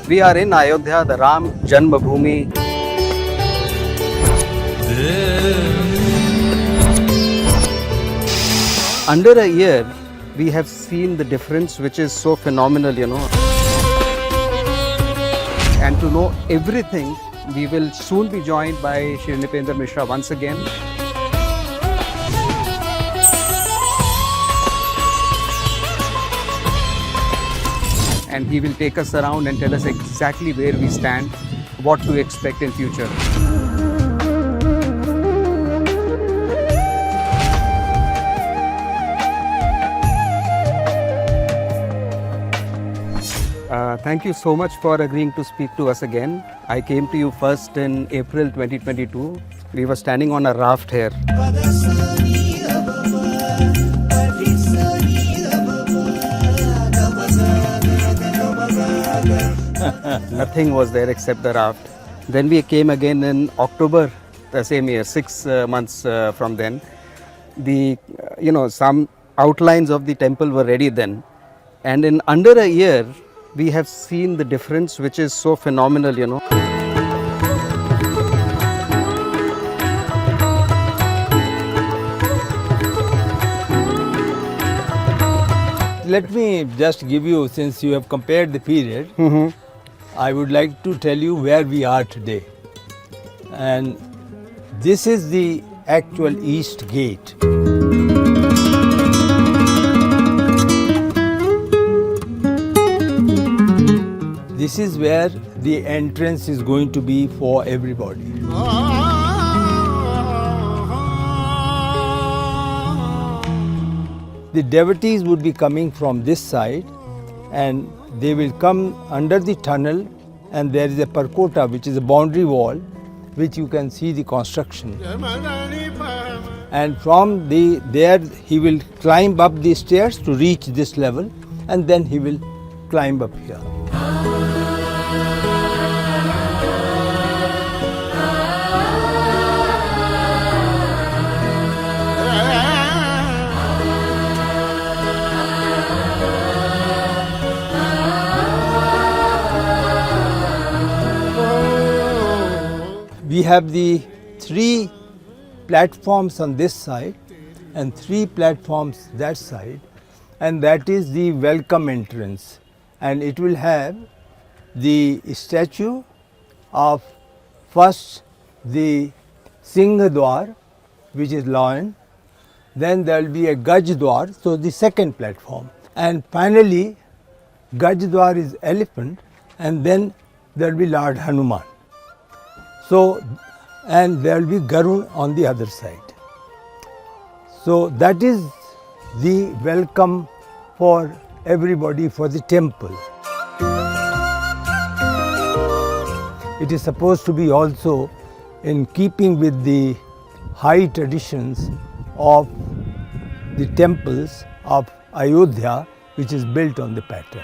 We are in Ayodhya, the Ram Janmabhoomi. Under a year, we have seen the difference, which is so phenomenal, And to know everything, we will soon be joined by Shri Nipendra Mishra once again. And he will take us around and tell us exactly where we stand, what to expect in future. Thank you so much for agreeing to speak to us again. I came to you first in April 2022. We were standing on a raft here. Nothing was there except the raft. Then we came again in October the same year, 6 months from then. Some outlines of the temple were ready then. And in under a year, we have seen the difference, which is so phenomenal, Let me just give you, since you have compared the period, I would like to tell you where we are today. And this is the actual east gate. This is where the entrance is going to be for everybody. The devotees would be coming from this side and they will come under the tunnel, and there is a percotta, which is a boundary wall, which you can see the construction. And from there he will climb up the stairs to reach this level, and then he will climb up here. We have the 3 platforms on this side and 3 platforms that side, and that is the welcome entrance. And it will have the statue of first the Singha Dwar, which is lion, then there will be a Gaj Dwar, so the second platform, and finally Gaj Dwar is elephant, and then there will be Lord Hanuman. So, and there will be Garud on the other side. So that is the welcome for everybody for the temple. It is supposed to be also in keeping with the high traditions of the temples of Ayodhya, which is built on the pattern.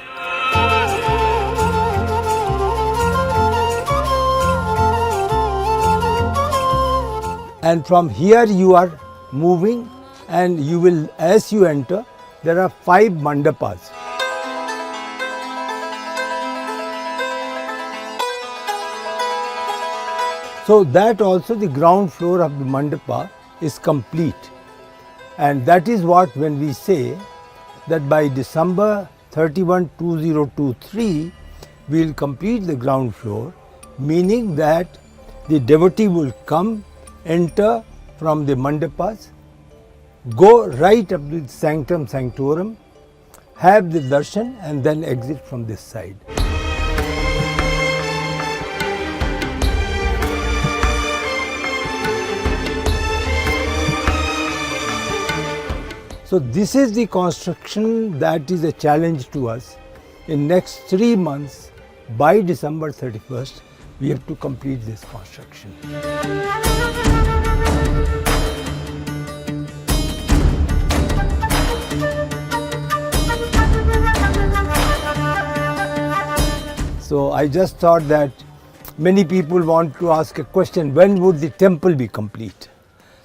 And from here you are moving, and you will, as you enter, there are 5 mandapas. So that also the ground floor of the mandapa is complete. And that is what, when we say that by December 31, 2023, we will complete the ground floor, meaning that the devotee will come, enter from the mandapas, go right up to the sanctum sanctorum, have the darshan, and then exit from this side. So this is the construction that is a challenge to us. In next 3 months, by December 31st, we have to complete this construction. So I just thought that many people want to ask a question, when would the temple be complete?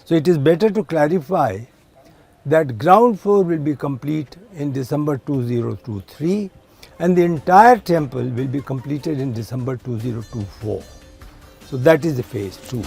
So it is better to clarify that ground floor will be complete in December 2023 and the entire temple will be completed in December 2024. So that is the phase 2.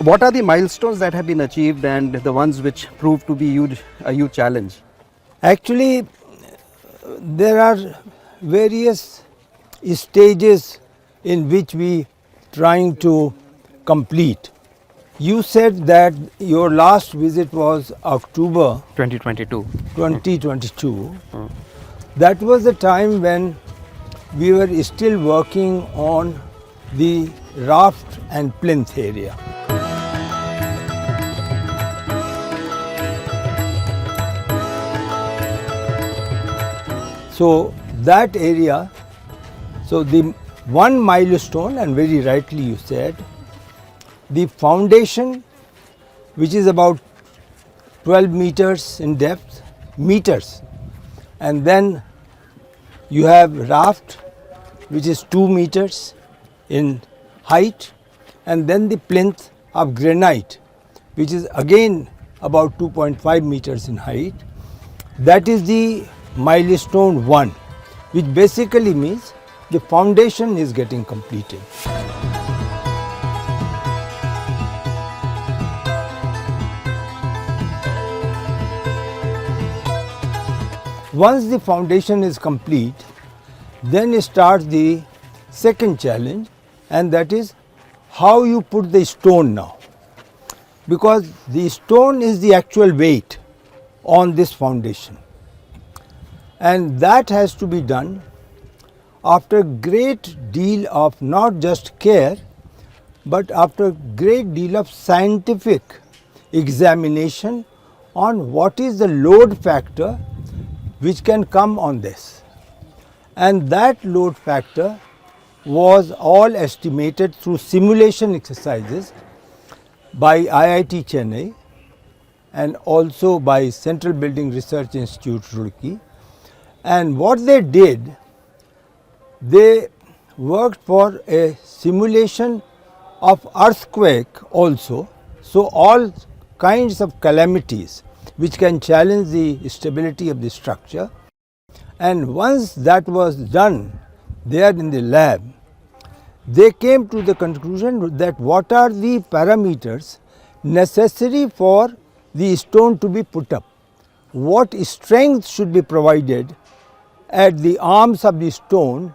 What are the milestones that have been achieved and the ones which proved to be a huge challenge? Actually, there are various stages in which we trying to complete. You said that your last visit was October 2022. 2022. That was the time when we were still working on the raft and plinth area. So that area, so the one milestone, and very rightly you said, the foundation, which is about 12 meters in depth, and then you have raft, which is 2 meters in height, and then the plinth of granite, which is again about 2.5 meters in height. That is the milestone 1, which basically means the foundation is getting completed. Once the foundation is complete, then starts the second challenge, and that is how you put the stone now. Because the stone is the actual weight on this foundation. And that has to be done after great deal of not just care, but after great deal of scientific examination on what is the load factor which can come on this. And that load factor was all estimated through simulation exercises by IIT Chennai and also by Central Building Research Institute, Roorkee. And what they did, they worked for a simulation of earthquake also. So all kinds of calamities which can challenge the stability of the structure. And once that was done there in the lab, they came to the conclusion that what are the parameters necessary for the stone to be put up. What strength should be provided at the arms of the stone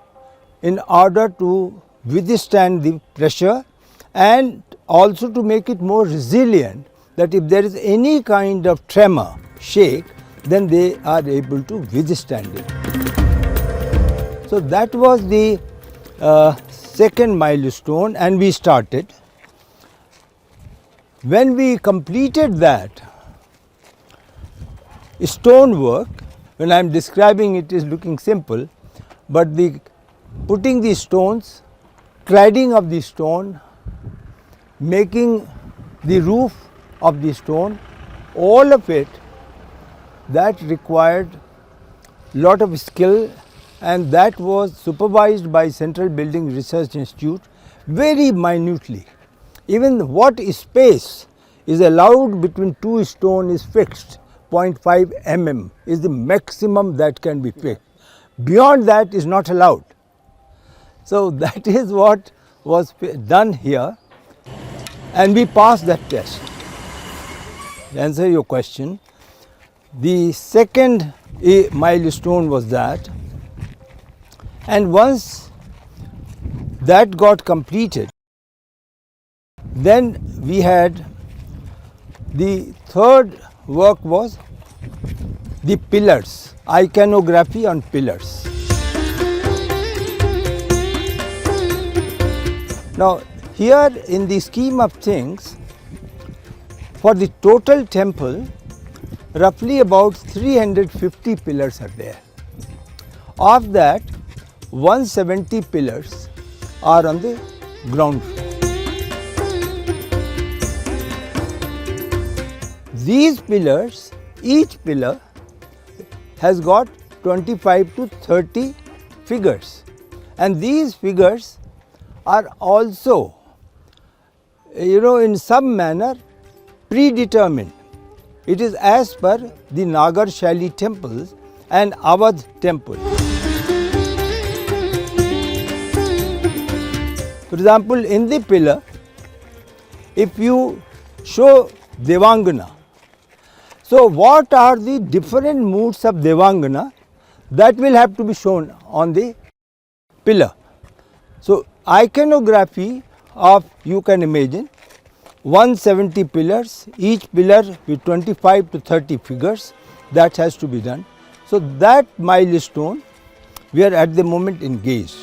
in order to withstand the pressure and also to make it more resilient, that if there is any kind of tremor, shake, then they are able to withstand it. So that was the second milestone, and we started. When we completed that stonework, when I am describing it is looking simple, but the putting the stones, cladding of the stone, making the roof of the stone, all of it, that required lot of skill, and that was supervised by Central Building Research Institute very minutely. Even what space is allowed between two stones is fixed. 0.5 mm is the maximum that can be fixed. Beyond that is not allowed. So that is what was done here, and we passed that test. To answer your question, the second milestone was that, and once that got completed, then we had the third work was the pillars, iconography on pillars. Now here in the scheme of things, for the total temple, roughly about 350 pillars are there. Of that, 170 pillars are on the ground floor. These pillars, each pillar has got 25 to 30 figures, and these figures are also, in some manner predetermined. It is as per the Nagar Shaili temples and Awadh temple. For example, in the pillar, if you show Devangana, so what are the different moods of Devangana, that will have to be shown on the pillar. So iconography of, you can imagine, 170 pillars, each pillar with 25 to 30 figures, that has to be done. So that milestone we are at the moment engaged.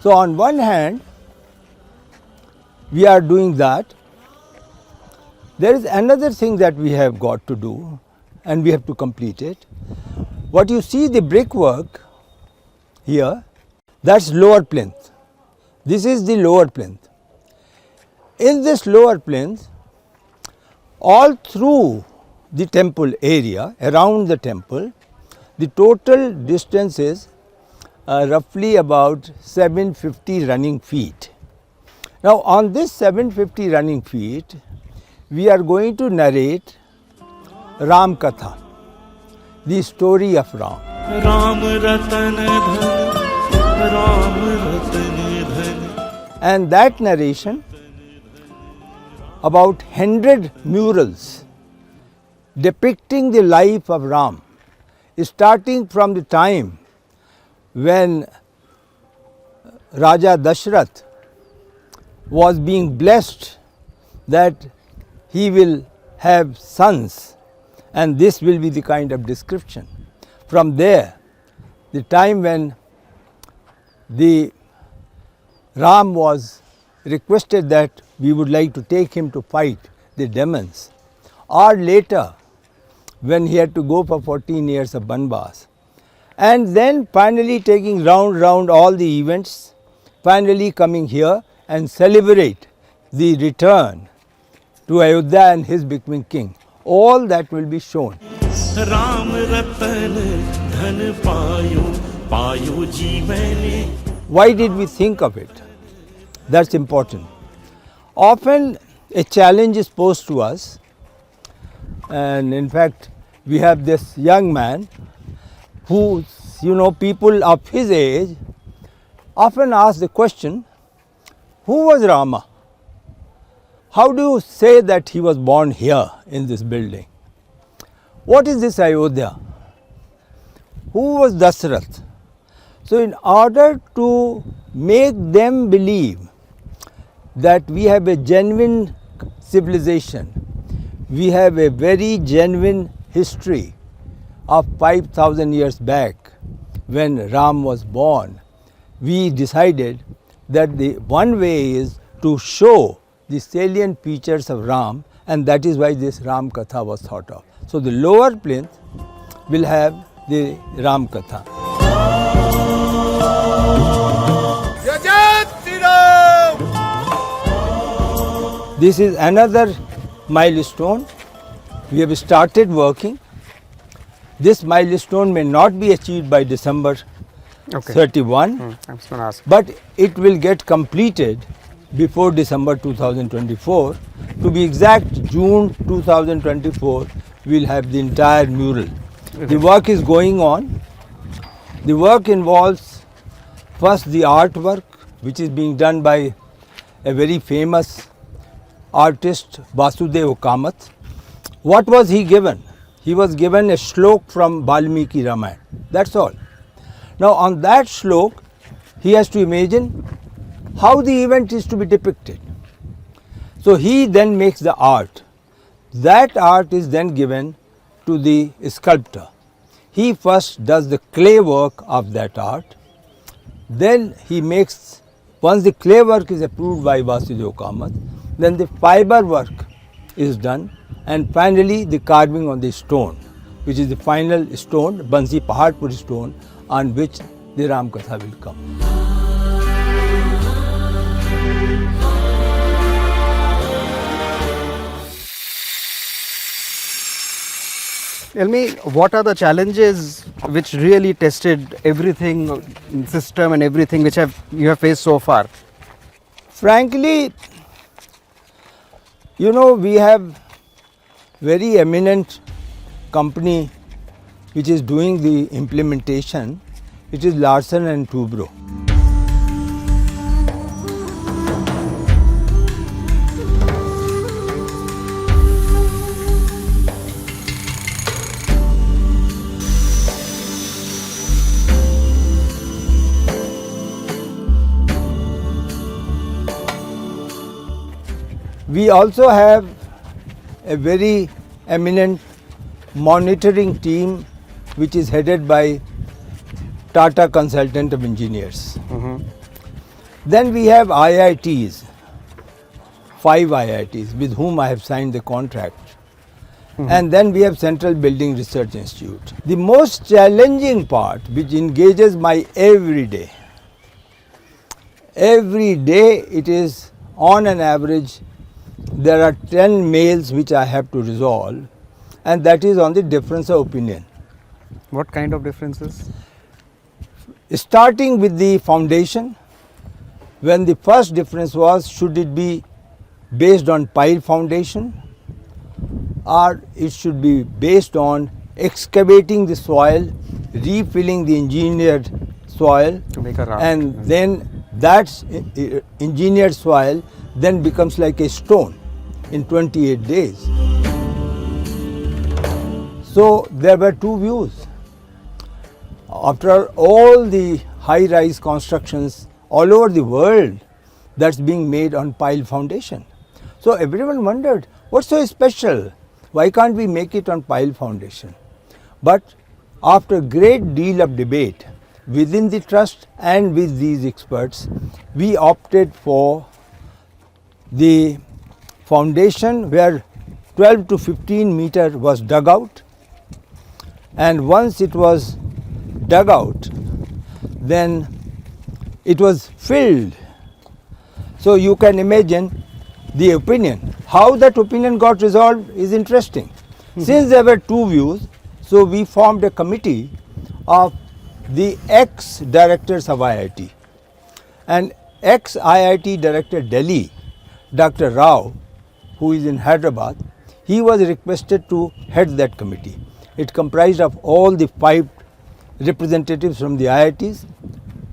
So on one hand, we are doing that. There is another thing that we have got to do, and we have to complete it. What you see, the brickwork here, that's lower plinth. This is the lower plinth. In this lower plinth, all through the temple area, around the temple, the total distance is roughly about 750 running feet. Now on this 750 running feet, we are going to narrate Ram Katha, the story of Ram. Ram Ratan Dhan, Ram Ratan Dhan. And that narration, about 100 murals depicting the life of Ram, starting from the time when Raja Dashrath was being blessed that he will have sons, and this will be the kind of description. From there, the time when the Ram was requested that we would like to take him to fight the demons, or later when he had to go for 14 years of Banvas, and then finally taking round all the events, finally coming here and celebrate the return to Ayodhya and his becoming king. All that will be shown. Ram Ratan Dhan Payo, Payo Ji Maine. Why did we think of it? That's important. Often a challenge is posed to us, and in fact we have this young man who, people of his age often ask the question, who was Rama? How do you say that he was born here in this building? What is this Ayodhya? Who was Dashrath? So in order to make them believe that we have a genuine civilization, we have a very genuine history of 5,000 years back when Ram was born, we decided that the one way is to show the salient features of Ram, and that is why this Ram Katha was thought of. So the lower plinth will have the Ram Katha. This is another milestone. We have started working. This milestone may not be achieved by December 31, I was going to ask. but it will get completed before December 2024. To be exact, June 2024, we will have the entire mural. The work is going on. The work involves first the artwork, which is being done by a very famous artist, Vasudev Kamath. What was he given? He was given a shlok from Valmiki Ramayana. That's all. Now on that shlok, he has to imagine how the event is to be depicted. So he then makes the art. That art is then given to the sculptor. He first does the clay work of that art, then he makes Once the clay work is approved by Vasudev Kamath, then the fiber work is done, and finally the carving on the stone, which is the final stone, Bansi Paharpur stone, on which the Ram Katha will come. Tell me, what are the challenges which really tested everything, system and everything which you have faced so far? Frankly, you know, we have very eminent company which is doing the implementation. It is Larsen and Toubro. We also have a very eminent monitoring team which is headed by Tata Consultant of Engineers. Then we have IITs, 5 IITs with whom I have signed the contract. And then we have Central Building Research Institute. The most challenging part which engages my every day it is on an average there are 10 mails which I have to resolve, and that is on the difference of opinion. What kind of differences? Starting with the foundation, when the first difference was, should it be based on pile foundation or it should be based on excavating the soil, refilling the engineered soil, To make a raft. and then that engineered soil then becomes like a stone in 28 days. So there were two views. After all the high-rise constructions all over the world that's being made on pile foundation. So everyone wondered, what's so special? Why can't we make it on pile foundation? But after a great deal of debate within the trust and with these experts, we opted for the foundation where 12 to 15 meter was dug out, and once it was dug out, then it was filled. So you can imagine the opinion. How that opinion got resolved is interesting. Since there were two views, so we formed a committee of the ex-directors of IIT. And ex-IIT director Delhi, Dr. Rao, who is in Hyderabad, he was requested to head that committee. It comprised of all the 5 representatives from the IITs,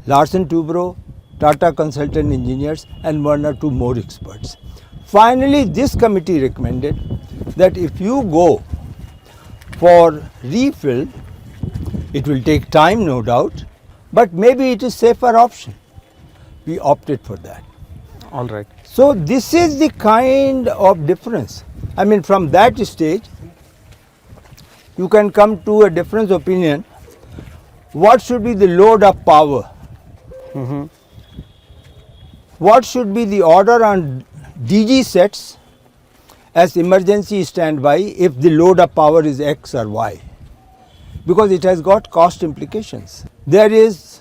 Larsen Toubro, Tata Consultant Engineers, and 1 or 2 more experts. Finally, this committee recommended that if you go for refill, it will take time, no doubt, but maybe it is safer option. We opted for that. All right. So this is the kind of difference. I mean, from that stage, you can come to a difference opinion. What should be the load of power? What should be the order on DG sets as emergency standby if the load of power is X or Y? Because it has got cost implications. There is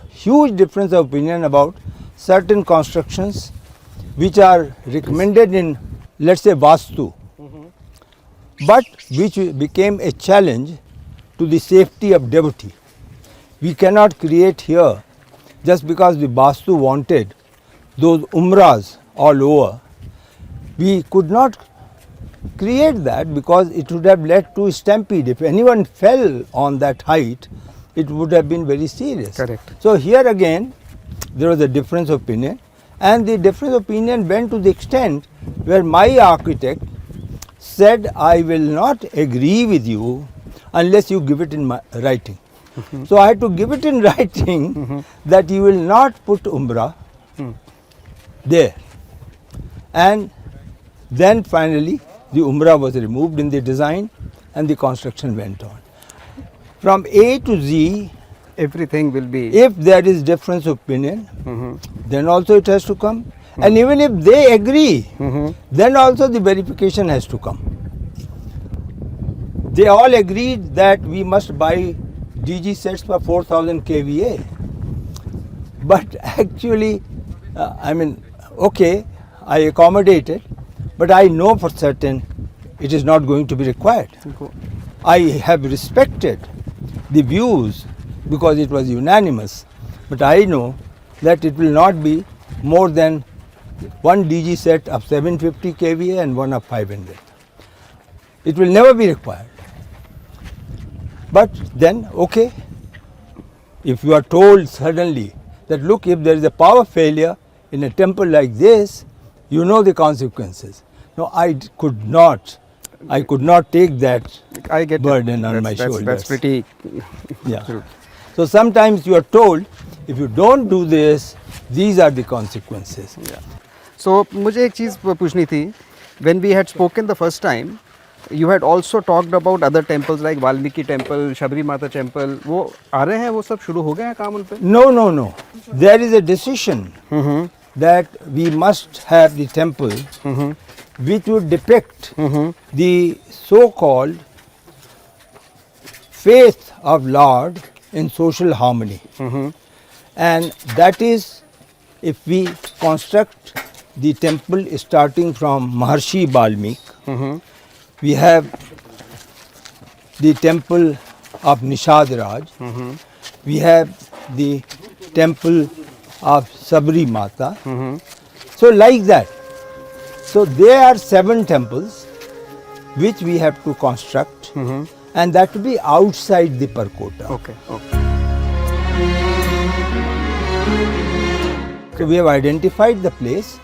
huge difference of opinion about certain constructions which are recommended in, let's say, Vastu, but which became a challenge to the safety of devotee. We cannot create here, just because the Vastu wanted those umras all over, we could not create that because it would have led to stampede. If anyone fell on that height, it would have been very serious. Correct. So here again, there was a difference of opinion, and the difference of opinion went to the extent where my architect said, I will not agree with you unless you give it in writing. So I had to give it in writing that you will not put Umbra there. And then finally the Umbra was removed in the design and the construction went on. From A to Z, Everything will be. if there is difference of opinion, then also it has to come. And even if they agree, then also the verification has to come. They all agreed that we must buy DG sets for 4000 kVA. But actually, okay, I accommodated, but I know for certain it is not going to be required. I have respected the views because it was unanimous, but I know that it will not be more than one DG set of 750 kVA and one of 500. It will never be required. But then, okay, if you are told suddenly that look, if there is a power failure in a temple like this, you know the consequences. No, I could not take that I get burden it. on my shoulders. That's pretty. Yeah. So sometimes you are told, if you don't do this, these are the consequences. Yeah. So मुझे एक चीज़ पूछनी थी. When we had spoken the first time, you had also talked about other temples like Valmiki temple, Shabri Mata temple. वो आ रहे हैं, वो सब शुरू हो गए हैं काम उन पे? No. There is a decision that we must have the temple which would depict the so-called faith of Lord in social harmony. And that is, if we construct the temple starting from Maharshi Valmiki, we have the temple of Nishad Raj, we have the temple of Sabri Mata. So like that. So there are 7 temples which we have to construct, and that will be outside the Perkota. Okay. So we have identified the place.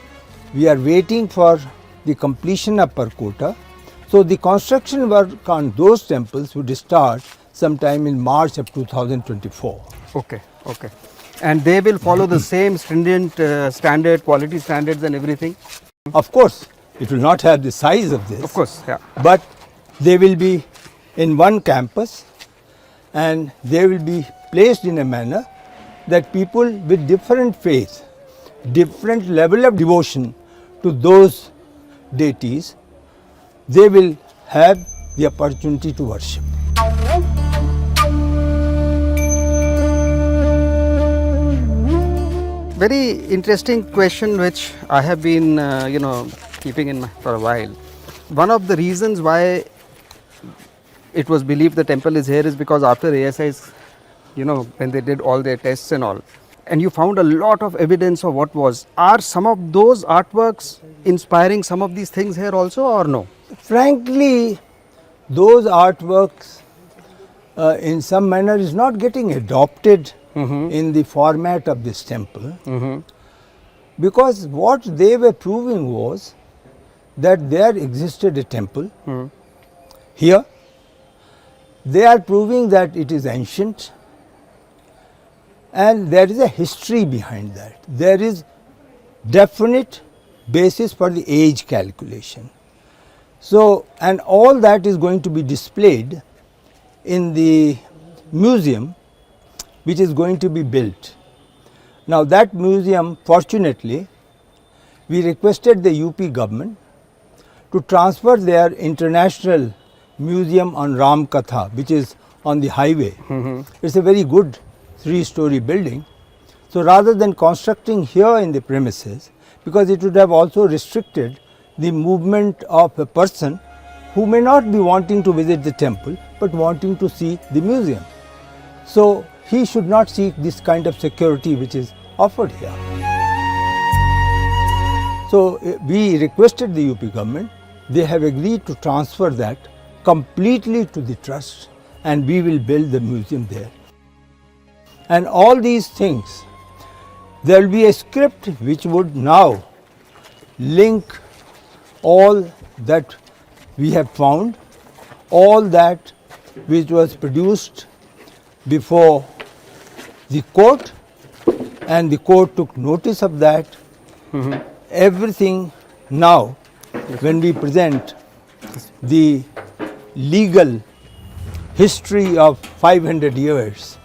We are waiting for the completion of Perkota. So the construction work on those temples would start sometime in March of 2024. Okay. And they will follow the same stringent standard, quality standards and everything? Of course, it will not have the size of this. Of course, yeah. But they will be in one campus, and they will be placed in a manner that people with different faith, different level of devotion to those deities, they will have the opportunity to worship. Very interesting question which I have been, keeping in mind for a while. One of the reasons why it was believed the temple is here is because after ASI's, when they did all their tests and all, and you found a lot of evidence of what was. Are some of those artworks inspiring some of these things here also, or no? Frankly, those artworks in some manner is not getting adopted in the format of this temple, because what they were proving was that there existed a temple here. They are proving that it is ancient, and there is a history behind that. There is definite basis for the age calculation. So, and all that is going to be displayed in the museum which is going to be built. Now that museum, fortunately, we requested the UP government to transfer their international museum on Ram Katha, which is on the highway. It's a very good 3-story building. So rather than constructing here in the premises, because it would have also restricted the movement of a person who may not be wanting to visit the temple but wanting to see the museum. So he should not seek this kind of security which is offered here. So we requested the UP government. They have agreed to transfer that completely to the trust, and we will build the museum there. And all these things, there will be a script which would now link all that we have found, all that which was produced before the court, and the court took notice of that. Everything now, when we present the legal history of 500 years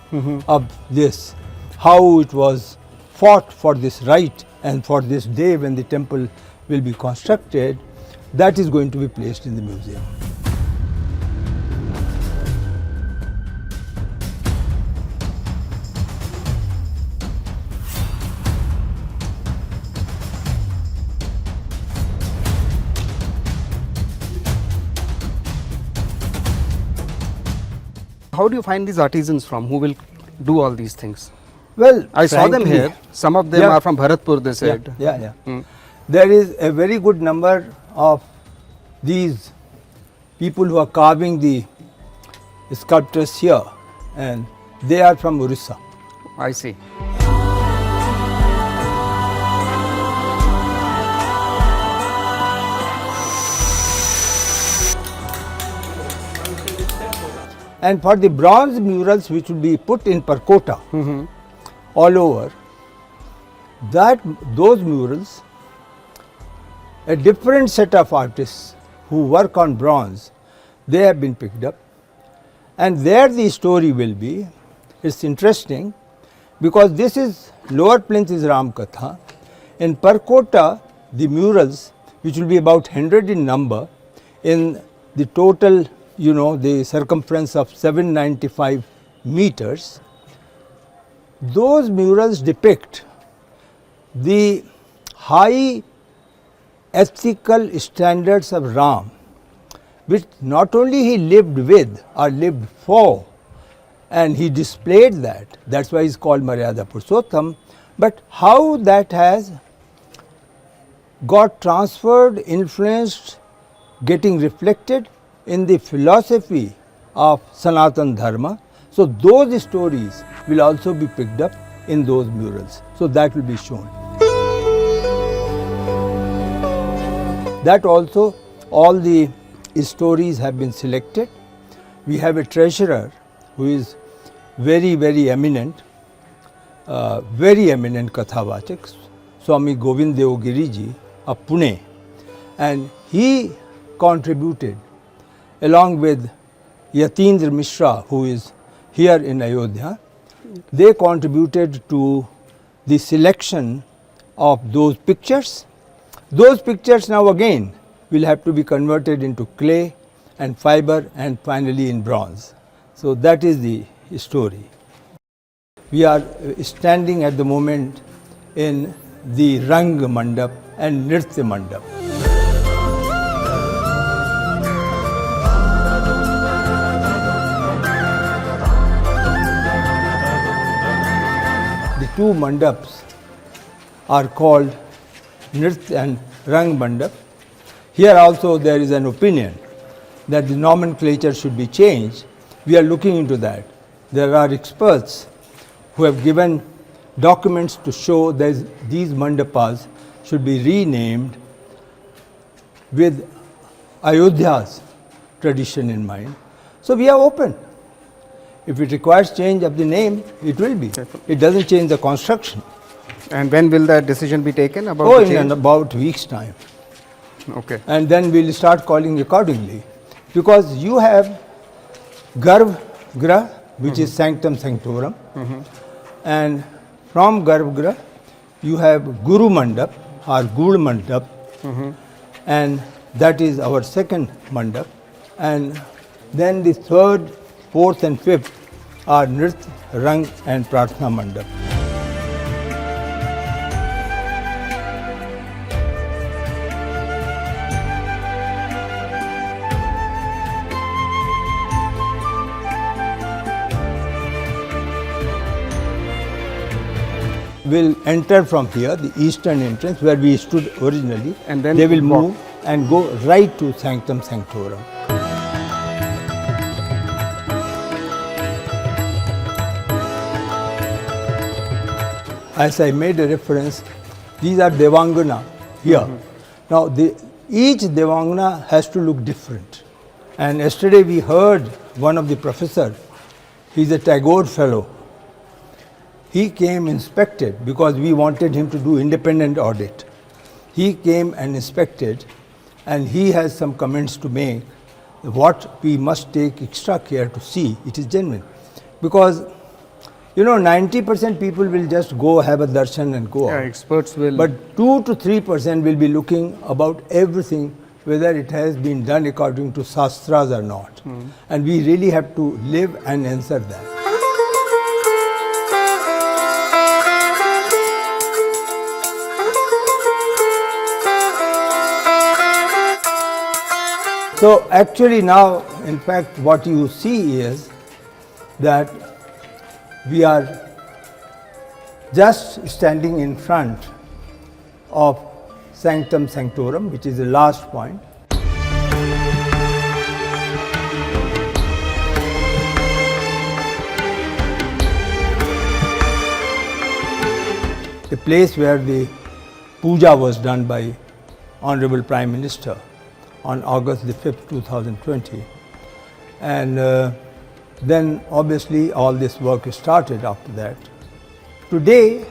of this, how it was fought for this right and for this day when the temple will be constructed, that is going to be placed in the museum. How do you find these artisans from? Who will do all these things? Well, I saw them frankly, here. Some of them Yeah. are from Bharatpur, they said. Yeah. Mm. There is a very good number of these people who are carving the sculptures here, and they are from Orissa. I see. And for the bronze murals which will be put in Parkota all over, those murals, a different set of artists who work on bronze, they have been picked up, and there the story will be. It's interesting because this is lower plinth is Ram Katha. In Parkota, the murals, which will be about 100 in number, in the total, the circumference of 795 meters, those murals depict the high ethical standards of Ram, which not only he lived with or lived for, and he displayed that, that's why he's called Maryada Purushottam, but how that has got transferred, influenced, getting reflected in the philosophy of Sanatan Dharma. So those stories will also be picked up in those murals. So that will be shown. That also, all the stories have been selected. We have a treasurer who is very, very eminent Kathavachak, Swami Govind Devgiriji of Pune, and he contributed along with Yatindra Mishra, who is here in Ayodhya. They contributed to the selection of those pictures. Those pictures now again will have to be converted into clay and fiber and finally in bronze. So that is the story. We are standing at the moment in the Rang Mandap and Nritya Mandap. The two mandaps are called Nritya and Rang Mandap. Here also there is an opinion that the nomenclature should be changed. We are looking into that. There are experts who have given documents to show that these mandapas should be renamed with Ayodhya's tradition in mind. So we are open. If it requires change of the name, it will be. It doesn't change the construction. And when will that decision be taken about the change? In about week's time. Okay. And then we'll start calling accordingly. Because you have Garv Grah, which is Sanctum Sanctorum, and from Garv Grah you have Guru Mandap or Gud Mandap, and that is our second Mandap, and then the third, fourth and fifth are Nritya, Rang and Prarthana Mandap. Will enter from here, the eastern entrance where we stood originally, And then they will walk. move and go right to Sanctum Sanctorum. As I made a reference, these are Devangana here. Now, each Devangana has to look different. And yesterday we heard one of the professor, he is a Tagore fellow. He came inspected because we wanted him to do independent audit. He came and inspected, and he has some comments to make what we must take extra care to see it is genuine. Because You know, 90% people will just go have a darshan and go Yeah, out. experts will. But 2 to 3% will be looking about everything, whether it has been done according to Shastras or not. And we really have to live and answer that. So actually now, in fact, what you see is that we are just standing in front of Sanctum Sanctorum, which is the last point. The place where the puja was done by Honorable Prime Minister on August the 5th, 2020. And then obviously all this work started after that. Today,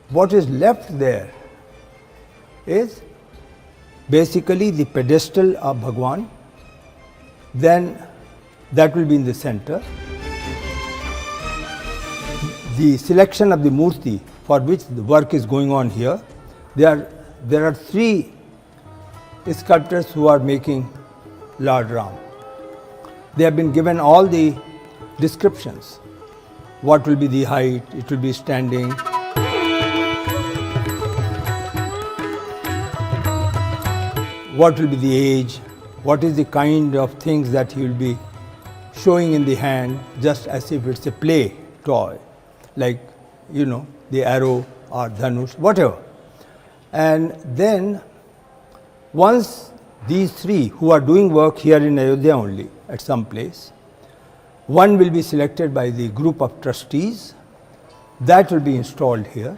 what is left there is basically the pedestal of Bhagwan, then that will be in the center. The selection of the murti for which the work is going on here, there are 3 sculptors who are making Lord Ram. They have been given all the descriptions. What will be the height, it will be standing. What will be the age, what is the kind of things that he will be showing in the hand, just as if it's a play toy, like, you know, the arrow or dhanush, whatever. And then once these 3 who are doing work here in Ayodhya only at some place, one will be selected by the group of trustees, that will be installed here.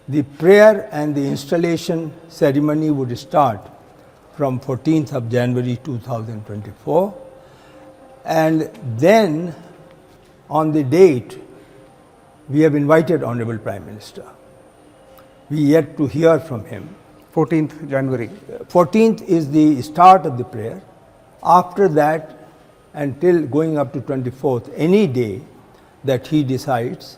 The prayer and the installation ceremony would start from 14th of January 2024, and then on the date we have invited Honorable Prime Minister. We yet to hear from him. 14th January. 14th is the start of the prayer. After that, until going up to 24th, any day that he decides,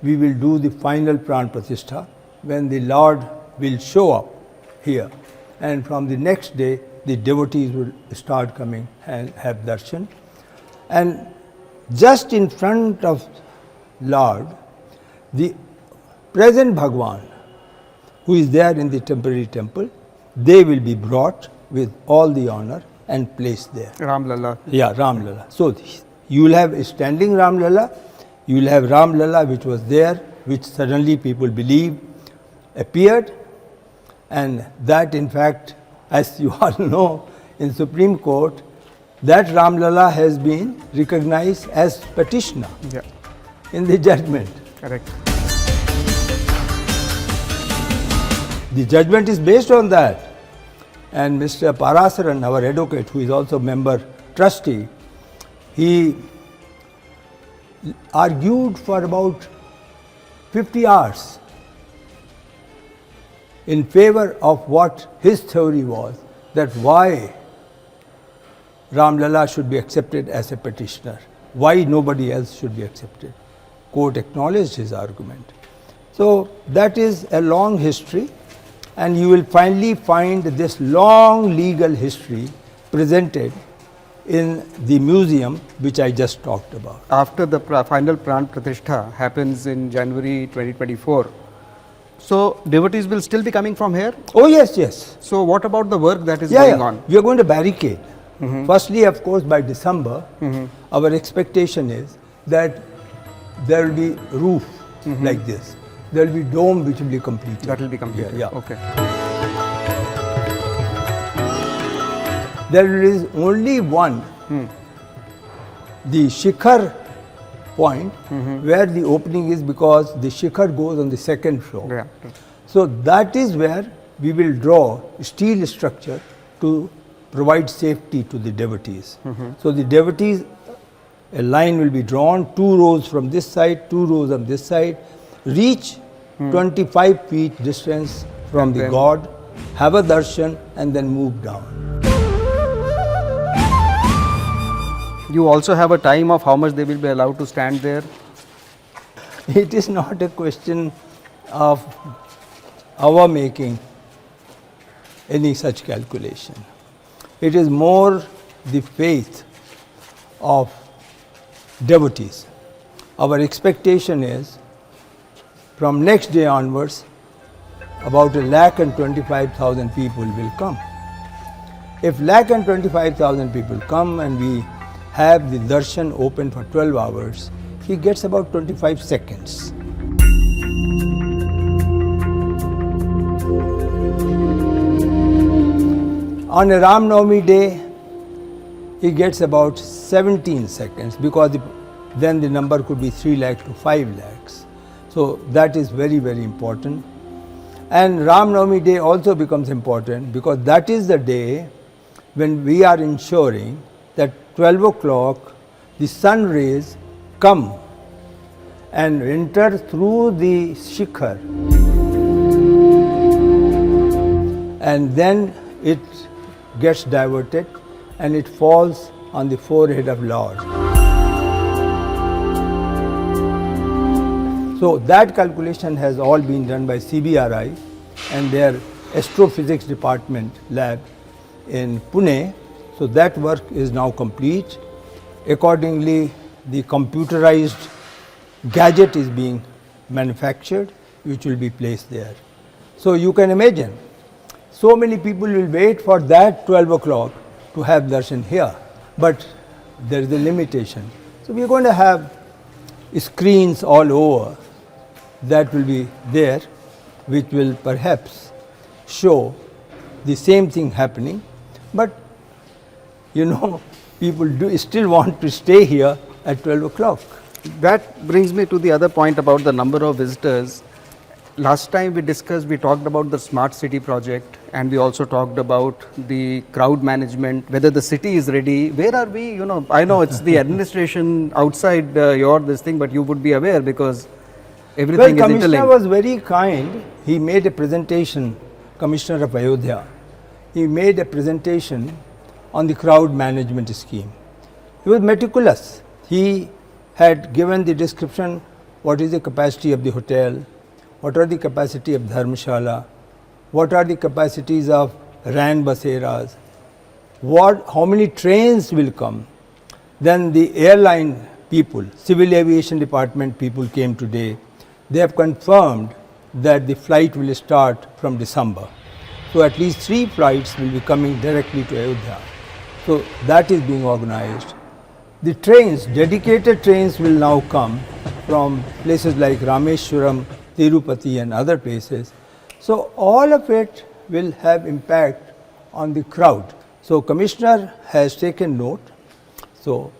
we will do the final Pran Pratishtha, when the Lord will show up here. And from the next day, the devotees will start coming and have darshan. And just in front of Lord, the present Bhagwan, who is there in the temporary temple, they will be brought with all the honor and placed there. Ram Lalla. Yeah, Ram Lalla. So you will have a standing Ram Lalla, you will have Ram Lalla which was there, which suddenly people believe appeared, and that in fact, as you all know, in Supreme Court, that Ram Lalla has been recognized as petitioner in the judgment. Correct. The judgment is based on that. And Mr. Parasaran, our advocate, who is also member trustee, he argued for about 50 hours in favor of what his theory was, that why Ram Lalla should be accepted as a petitioner, why nobody else should be accepted. Court acknowledged his argument. So that is a long history, and you will finally find this long legal history presented in the museum which I just talked about. After the final Pran Pratishtha happens in January 2024, so devotees will still be coming from here? Oh yes, yes. So what about the work that is going on? We are going to barricade. Firstly, of course, by December, our expectation is that there will be roof like this. There will be dome which will be completed. That will be completed. Yeah. Okay. There is only one, the Shikhar point, where the opening is, because the Shikhar goes on the 2nd floor. Yeah. So that is where we will draw steel structure to provide safety to the devotees. So the devotees, a line will be drawn, 2 rows from this side, 2 rows on this side, reach 25 feet distance from the god, have a darshan, and then move down. You also have a time of how much they will be allowed to stand there. It is not a question of our making any such calculation. It is more the faith of devotees. Our expectation is from next day onwards about 1,25,000 people will come. If 1,25,000 people come and we have the darshan open for 12 hours, he gets about 25 seconds. On a Ram Navami day, he gets about 17 seconds because then the number could be 3 lakhs to 5 lakhs. So that is very, very important. And Ram Navami day also becomes important because that is the day when we are ensuring that 12 o'clock the sun rays come and enter through the shikhar, and then it gets diverted and it falls on the forehead of Lord. So that calculation has all been done by CBRI and their astrophysics department lab in Pune. So that work is now complete. Accordingly, the computerized gadget is being manufactured, which will be placed there. So you can imagine, so many people will wait for that 12 o'clock to have darshan here, but there is a limitation. So we are going to have screens all over that will be there, which will perhaps show the same thing happening, but you know, people do still want to stay here at 12 o'clock. That brings me to the other point about the number of visitors. Last time we discussed, we talked about the smart city project, and we also talked about the crowd management, whether the city is ready. Where are we? You know, I know it's the administration outside your this thing, but you would be aware because everything is interlinked. Commissioner was very kind. He made a presentation, Commissioner of Ayodhya. He made a presentation on the crowd management scheme. He was meticulous. He had given the description, what is the capacity of the hotel, what are the capacity of dharmashala, what are the capacities of ran baseras, how many trains will come. Then the airline people, civil aviation department people came today. They have confirmed that the flight will start from December. So at least 3 flights will be coming directly to Ayodhya. So that is being organized. The trains, dedicated trains will now come from places like Rameshwaram, Tirupati and other places. So all of it will have impact on the crowd. So Commissioner has taken note. So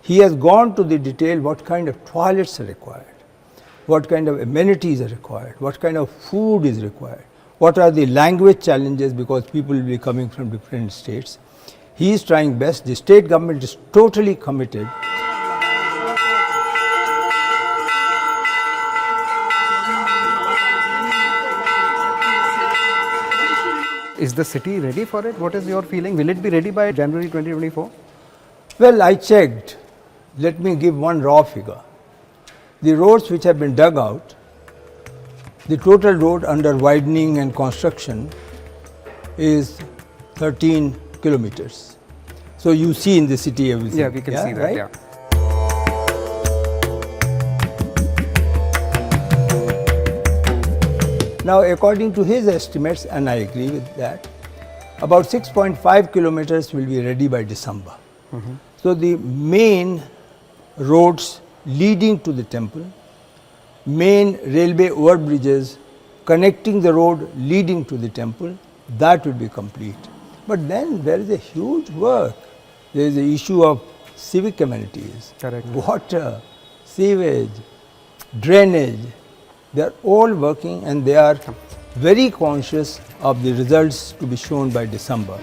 he has gone to the detail what kind of toilets are required, what kind of amenities are required, what kind of food is required, what are the language challenges because people will be coming from different states. He is trying best. The state government is totally committed. Is the city ready for it? What is your feeling? Will it be ready by January 2024? Well, I checked. Let me give one raw figure. The roads which have been dug out, the total road under widening and construction is 13 kilometers. So you see in the city everything. Yeah, we can see that. Right? Yeah. Now, according to his estimates, and I agree with that, about 6.5 kilometers will be ready by December. So the main roads leading to the temple, main railway overbridges connecting the road leading to the temple, that will be complete. But then there is a huge work. There is the issue of civic amenities, Correct. water, sewage, drainage. They are all working and they are very conscious of the results to be shown by December.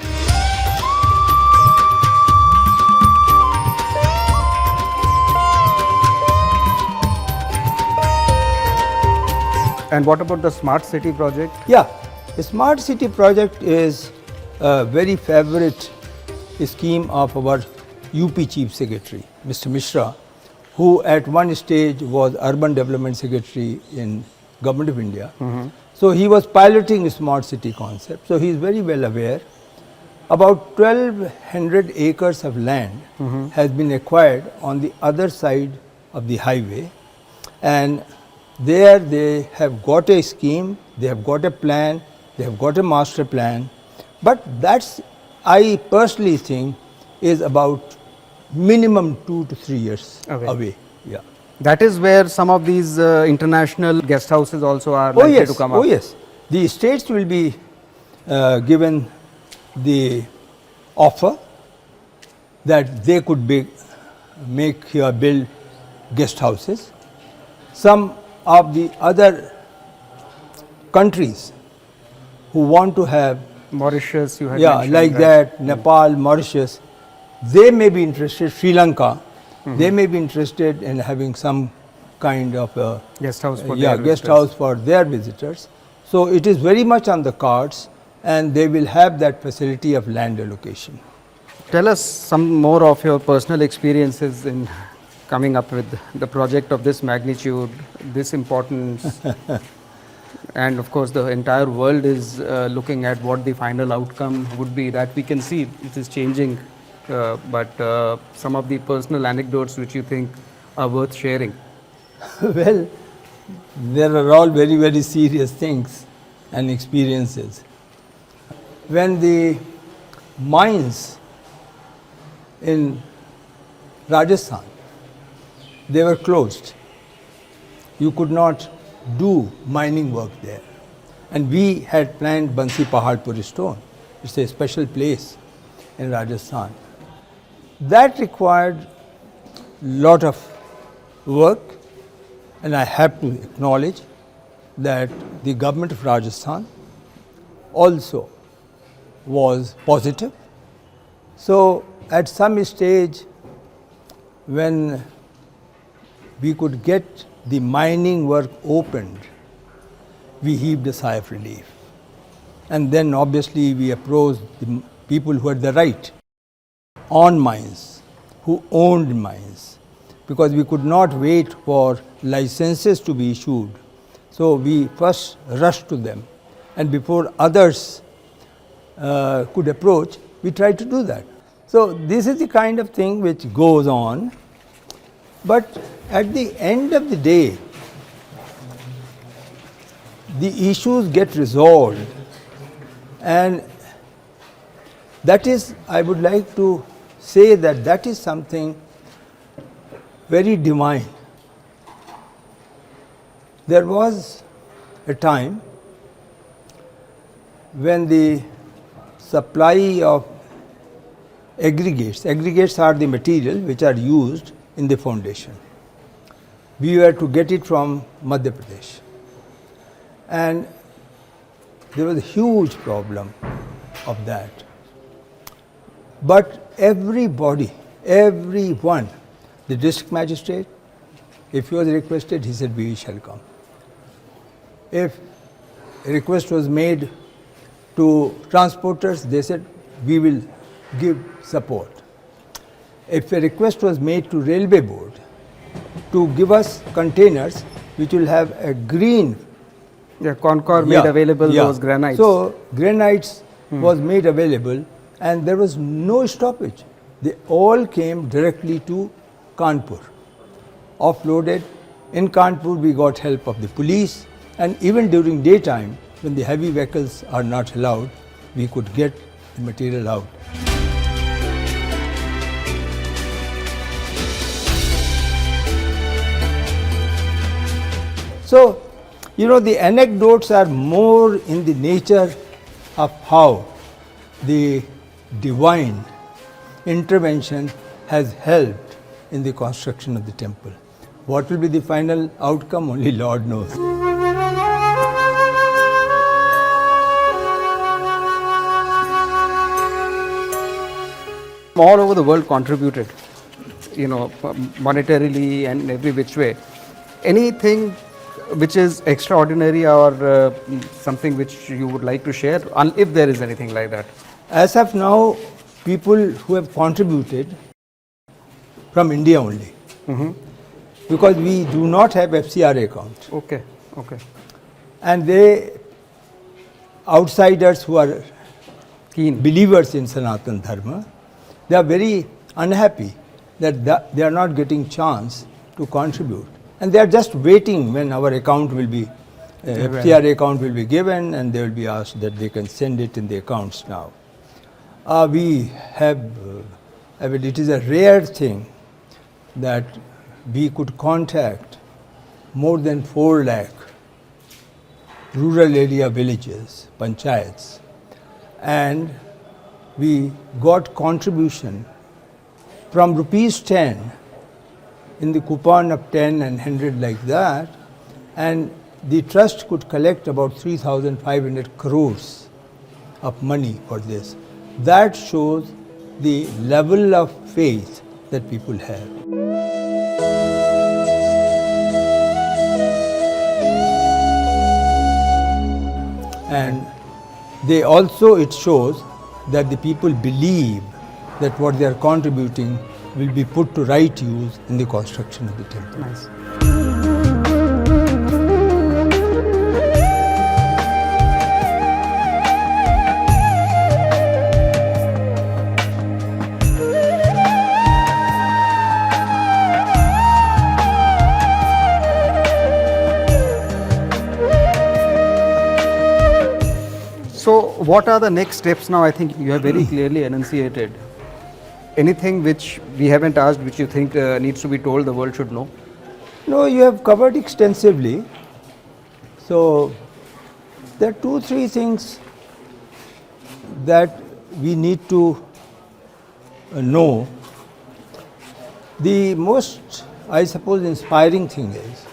And what about the smart city project? Yeah, the smart city project is a very favorite scheme of our UP Chief Secretary, Mr. Mishra, who at one stage was Urban Development Secretary in Government of India. So he was piloting a smart city concept. So he is very well aware. About 1200 acres of land has been acquired on the other side of the highway, and there they have got a scheme, they have got a plan, they have got a master plan, but that's, I personally think, is about minimum 2 to 3 years away. Yeah. That is where some of these international guest houses also are likely to come up. Oh yes, the states will be given the offer that they could make here build guest houses. Some of the other countries who want to have, Mauritius, you had yeah, mentioned, like right? that, Nepal, Mauritius, they may be interested, Sri Lanka, they may be interested in having some kind of a Guest house for yeah, their guest visitors. house for their visitors. So it is very much on the cards, and they will have that facility of land allocation. Tell us some more of your personal experiences in coming up with the project of this magnitude, this importance, and of course the entire world is looking at what the final outcome would be. That we can see it is changing, but some of the personal anecdotes which you think are worth sharing. Well, there are all very, very serious things and experiences. When the mines in Rajasthan, they were closed. You could not do mining work there. And we had planned Bansi Paharpur stone. It's a special place in Rajasthan. That required lot of work, and I have to acknowledge that the government of Rajasthan also was positive. So at some stage, when we could get the mining work opened, we heaved a sigh of relief. And then obviously we approached the people who had the right on mines, who owned mines, because we could not wait for licenses to be issued. So we first rushed to them, and before others could approach, we tried to do that. So this is the kind of thing which goes on, but at the end of the day, the issues get resolved, and that is, I would like to say that that is something very divine. There was a time when the supply of aggregates are the material which are used in the foundation. We were to get it from Madhya Pradesh, and there was a huge problem of that. But everybody, everyone, the district magistrate, if he was requested, he said, we shall come. If a request was made to transporters, they said, we will give support. If a request was made to Railway Board to give us containers which will have a green, Yeah, Concor made available those granites. So granites was made available, and there was no stoppage. They all came directly to Kanpur, offloaded. In Kanpur we got help of the police, and even during daytime, when the heavy vehicles are not allowed, we could get the material out. So, you know, the anecdotes are more in the nature of how the divine intervention has helped in the construction of the temple. What will be the final outcome? Only Lord knows. All over the world contributed, you know, monetarily and every which way. Anything which is extraordinary or something which you would like to share, if there is anything like that? As of now, people who have contributed from India only. Because we do not have FCRA account. Okay, okay. And they, outsiders who are Keen. believers in Sanatan Dharma, they are very unhappy that they are not getting chance to contribute. And they are just waiting when our account will be, FCRA account will be given, and they will be asked that they can send it in the accounts now. We have, it is a rare thing that we could contact more than 4 lakh rural area villages, panchayats, and we got contribution from rupees 10 in the coupon of 10 and 100 like that, and the trust could collect about 3,500 crores of money for this. That shows the level of faith that people have. And they also, it shows that the people believe that what they are contributing will be put to right use in the construction of the temple. Nice. So what are the next steps now? I think you have very clearly enunciated. Anything which we haven't asked, which you think needs to be told, the world should know? No, you have covered extensively. So there are 2-3 things that we need to know. The most, I suppose, inspiring thing is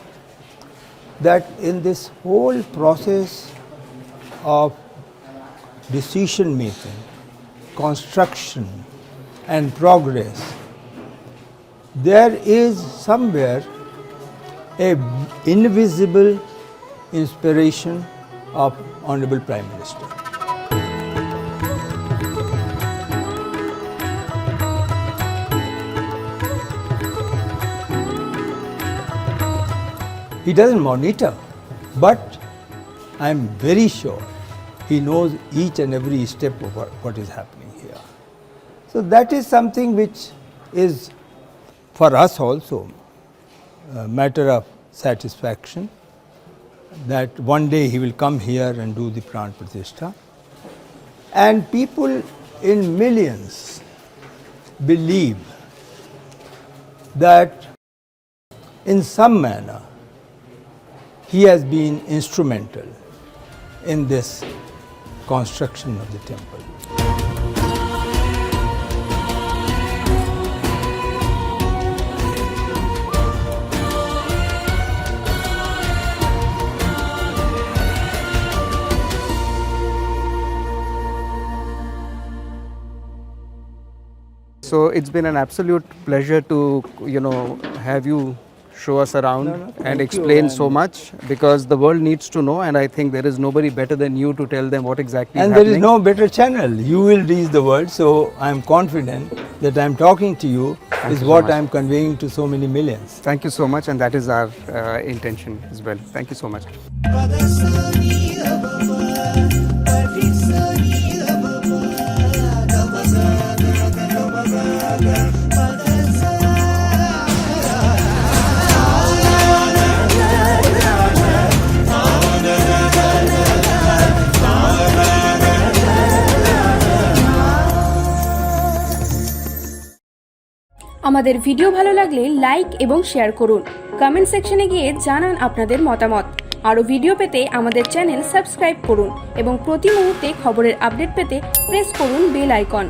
that in this whole process of decision making, construction and progress, there is somewhere a invisible inspiration of Honorable Prime Minister. He doesn't monitor, but I am very sure he knows each and every step of what is happening here. So that is something which is for us also a matter of satisfaction, that one day he will come here and do the Pran Pratishtha. And people in millions believe that in some manner he has been instrumental in this construction of the temple. So it's been an absolute pleasure to, have you show us around and explain so much, because the world needs to know, and I think there is nobody better than you to tell them what exactly is happening. And there is no better channel. You will reach the world, so I am confident that I am talking to you is what I am conveying to so many millions. Thank you so much, and that is our intention as well. Thank you so much. আমাদের video ভালো লাগলে like এবং share করুন। Comment সেকশনে গিয়ে জানান আপনাদের মতামত। আরও ভিডিও পেতে আমাদের চ্যানেল সাবস্ক্রাইব করুন এবং প্রতি মুহূর্তে খবরের আপডেট পেতে প্রেস করুন বেল আইকন।